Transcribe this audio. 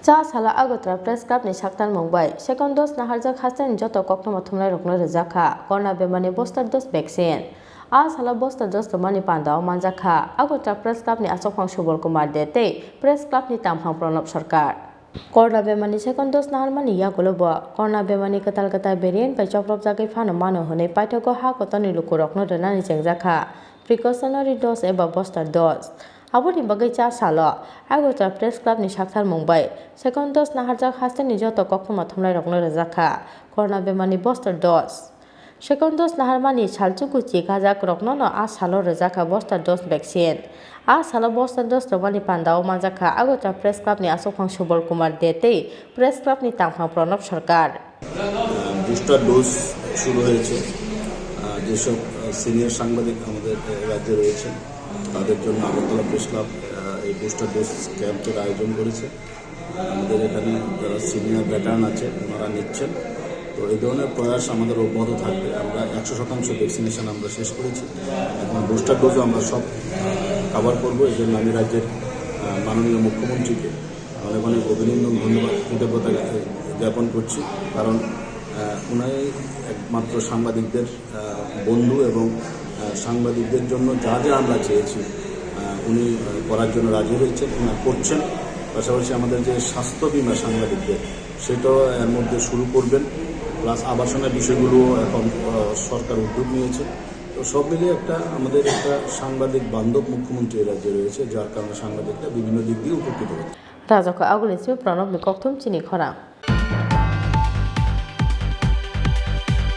Cha sala Agartala press club ni Saktharmung bai second dose na Rwjakha hasten joto Koktwma Thumnairokno Rwjakha Khorang Bemarni Boster dose vaccine a sala Boster dose to mani pandao manjakha Agartala press club ni Asokphang Koktwma dete press club ni tamphang pranab sarkar Khorang Bemarni second dose na harmani yagulobo Khorang Bemarni katal variant bai chokrop jagai phano mano hone paithago ha kotoni lukurokno donani chengjakha precautionary dose eba booster dose Aboni bagai cha salo Agartala press club ni Saktharmung bai second dose na Rwjakha hasten ni joto Koktwma Thumnairokno Rwjakha Khorang Bemarni Boster dose second dose na harmani salchuku chikajak rokno no a salo Rwjakha Boster dose vaccine a salo Boster dose romani pandao manjakha Agartala press club ni Asokphang dete press club ni tamphang pranab sarkar booster dose শুরু হয়েছে যেসব senior সাংবাদিক আমাদের রাজ্যে রয়েছে তাদের জন্য Agartala press club এই বুস্টার ডোজ ক্যাম্পের আয়োজন করেছে আমাদের এখানে যারা সিনিয়র ভেটারান আছে ওনারা নিচ্ছেন তো এই ধরনের প্রয়াস আমাদের অব্যাহত থাকবে আমরা 100% ভ্যাকসিনেশন আমরা শেষ করেছি এখন বুস্টার ডোজও আমরা সব কভার করবো এই জন্য আমি রাজ্যের মাননীয় মুখ্যমন্ত্রীকে অনেক অনেক অভিনন্দন ধন্যবাদ কৃতজ্ঞতা জ্ঞাপন করছি কারণ উনি একমাত্র সাংবাদিকদের বন্ধু এবং সাংবাদিকদের জন্য যা যা আমরা চেয়েছি উনি করার জন্য রাজি হয়েছেন উনি করছেন পাশাপাশি আমাদের যে স্বাস্থ্য বিমা সাংবাদিকদের সেটাও এর মধ্যে শুরু করবেন প্লাস আবাসনের বিষয়গুলো এখন সরকার উদ্যোগ নিয়েছে তো সব মিলিয়ে আমাদের একটা সাংবাদিক বান্ধব মুখ্যমন্ত্রী রাজ্যে রয়েছে যার কারণে সাংবাদিকরা বিভিন্ন দিক দিয়ে উপকৃত হচ্ছে Rwjakha agulisi pranab ni Koktwma Chini Khorang